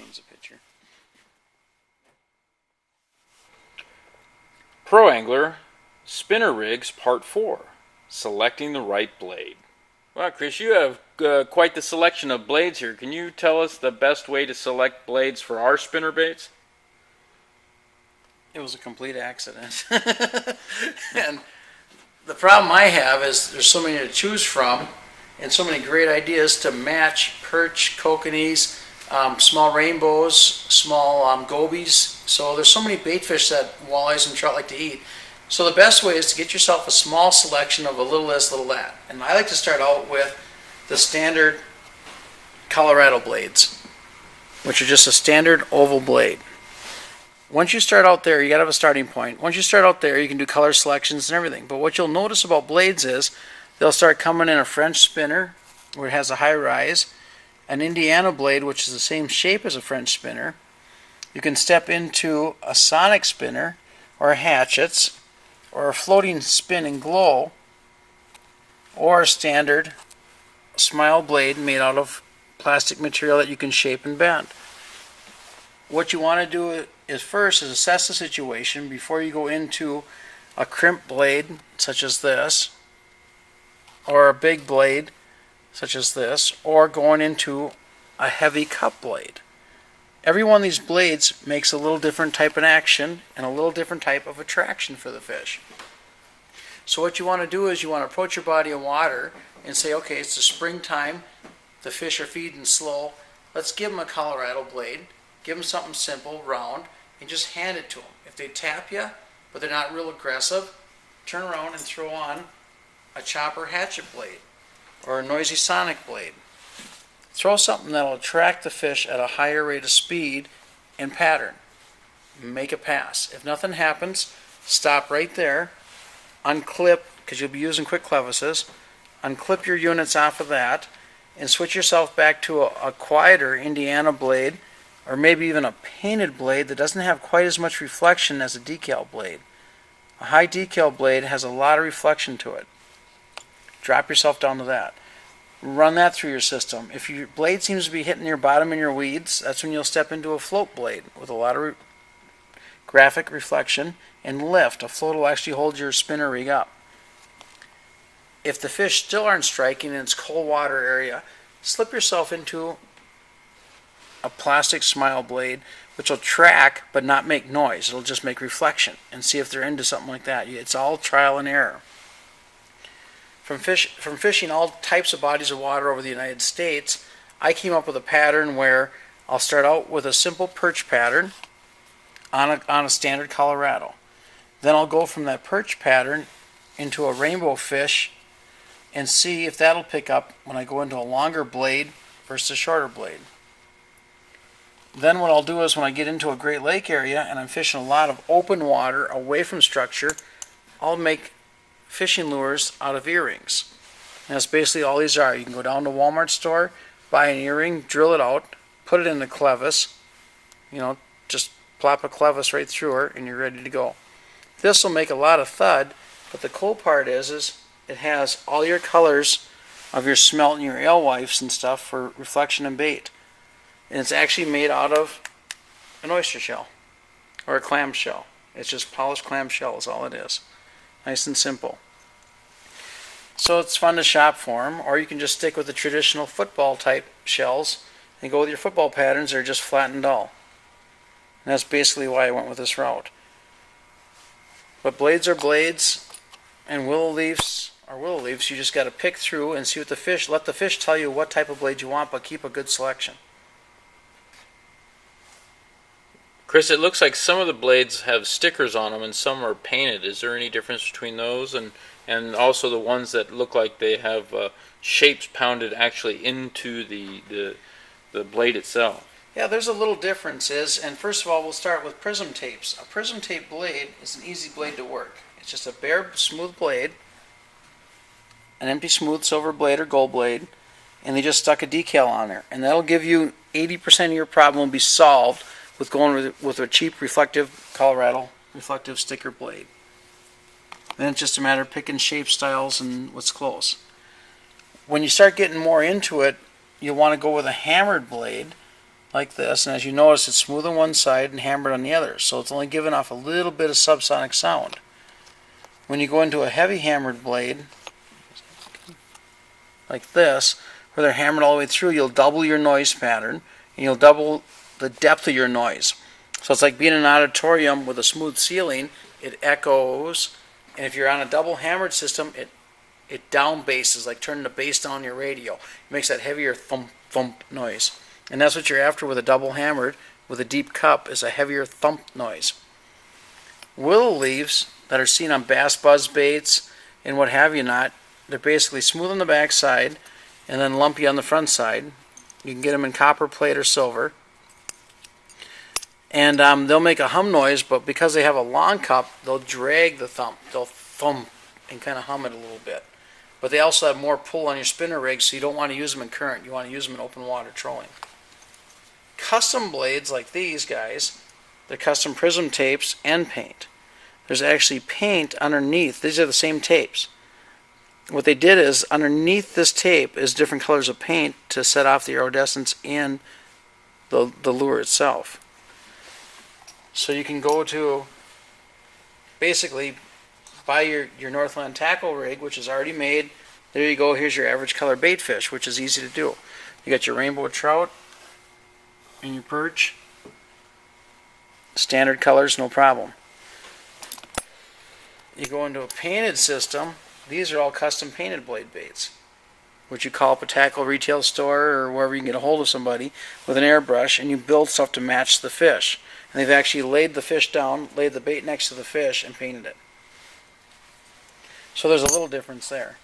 change the picture. Pro Angler Spinner Rigs Part 4, Selecting the Right Blade. Well, Chris, you have quite the selection of blades here. Can you tell us the best way to select blades for our spinner baits? It was a complete accident. And the problem I have is there's so many to choose from and so many great ideas to match perch, kokanees, small rainbows, small gobies. So there's so many bait fish that walleyes and trout like to eat. So the best way is to get yourself a small selection of a little this, little that. And I like to start out with the standard Colorado blades, which are just a standard oval blade. Once you start out there, you gotta have a starting point. Once you start out there, you can do color selections and everything. But what you'll notice about blades is they'll start coming in a French spinner, where it has a high rise, an Indiana blade, which is the same shape as a French spinner. You can step into a sonic spinner, or hatchets, or a floating spin and glow, or a standard smile blade made out of plastic material that you can shape and bend. What you want to do is first is assess the situation before you go into a crimp blade such as this, or a big blade such as this, or going into a heavy cup blade. Every one of these blades makes a little different type of action and a little different type of attraction for the fish. So what you want to do is you want to approach your body of water and say, okay, it's the springtime, the fish are feeding slow, let's give them a Colorado blade, give them something simple, round, and just hand it to them. If they tap you, but they're not real aggressive, turn around and throw on a chopper hatchet blade or a noisy sonic blade. Throw something that'll attract the fish at a higher rate of speed and pattern. Make a pass. If nothing happens, stop right there, unclip, because you'll be using quick clevises, unclip your units off of that, and switch yourself back to a quieter Indiana blade, or maybe even a painted blade that doesn't have quite as much reflection as a decal blade. A high decal blade has a lot of reflection to it. Drop yourself down to that. Run that through your system. If your blade seems to be hitting your bottom in your weeds, that's when you'll step into a float blade with a lot of graphic reflection and lift. A float will actually hold your spinner rig up. If the fish still aren't striking in its cold water area, slip yourself into a plastic smile blade, which will track but not make noise. It'll just make reflection, and see if they're into something like that. It's all trial and error. From fishing all types of bodies of water over the United States, I came up with a pattern where I'll start out with a simple perch pattern on a standard Colorado. Then I'll go from that perch pattern into a rainbow fish and see if that'll pick up when I go into a longer blade versus a shorter blade. Then what I'll do is when I get into a Great Lake area and I'm fishing a lot of open water away from structure, I'll make fishing lures out of earrings. And that's basically all these are. You can go down to Walmart store, buy an earring, drill it out, put it in the clevis, just plop a clevis right through her and you're ready to go. This will make a lot of thud, but the cool part is it has all your colors of your smelt and your alewives and stuff for reflection and bait. And it's actually made out of an oyster shell or a clam shell. It's just polished clam shell is all it is. Nice and simple. So it's fun to shop for them, or you can just stick with the traditional football type shells and go with your football patterns that are just flat and dull. And that's basically why I went with this route. But blades are blades, and willow leaves are willow leaves. You just got to pick through and see what let the fish tell you what type of blade you want, but keep a good selection. Chris, it looks like some of the blades have stickers on them and some are painted. Is there any difference between those and also the ones that look like they have shapes pounded actually into the blade itself? Yeah, there's a little differences, and first of all, we'll start with prism tapes. A prism tape blade is an easy blade to work. It's just a bare, smooth blade, an empty, smooth silver blade or gold blade, and they just stuck a decal on there. And that'll give you 80% of your problem will be solved with going with a cheap reflective Colorado reflective sticker blade. Then it's just a matter of picking shape, styles, and what's close. When you start getting more into it, you'll want to go with a hammered blade, like this, and as you notice, it's smooth on one side and hammered on the other, so it's only giving off a little bit of subsonic sound. When you go into a heavy hammered blade, like this, where they're hammered all the way through, you'll double your noise pattern, and you'll double the depth of your noise. So it's like being in an auditorium with a smooth ceiling, it echoes, and if you're on a double hammered system, it down basses, like turning the bass down on your radio. It makes that heavier thump thump noise. And that's what you're after with a double hammered, with a deep cup, is a heavier thump noise. Willow leaves that are seen on bass buzz baits and what have you not, they're basically smooth on the back side and then lumpy on the front side. You can get them in copper plate or silver. And they'll make a hum noise, but because they have a long cup, they'll drag the thump. They'll thump and kind of hum it a little bit. But they also have more pull on your spinner rig, so you don't want to use them in current. You want to use them in open water trolling. Custom blades like these guys, they're custom prism tapes and paint. There's actually paint underneath. These are the same tapes. What they did is, underneath this tape is different colors of paint to set off the iridescence in the lure itself. So you can go to, basically, buy your Northland tackle rig, which is already made. There you go, here's your average color bait fish, which is easy to do. You got your rainbow trout and your perch. Standard colors, no problem. You go into a painted system. These are all custom painted blade baits, which you call up a tackle retail store or wherever you can get a hold of somebody with an airbrush, and you build stuff to match the fish. And they've actually laid the fish down, laid the bait next to the fish, and painted it. So there's a little difference there.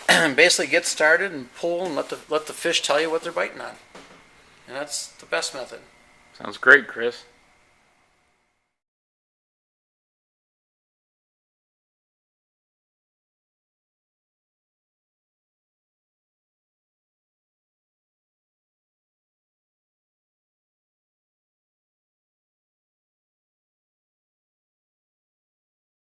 Basically, get started and pull and let the fish tell you what they're biting on. And that's the best method. Sounds great, Chris.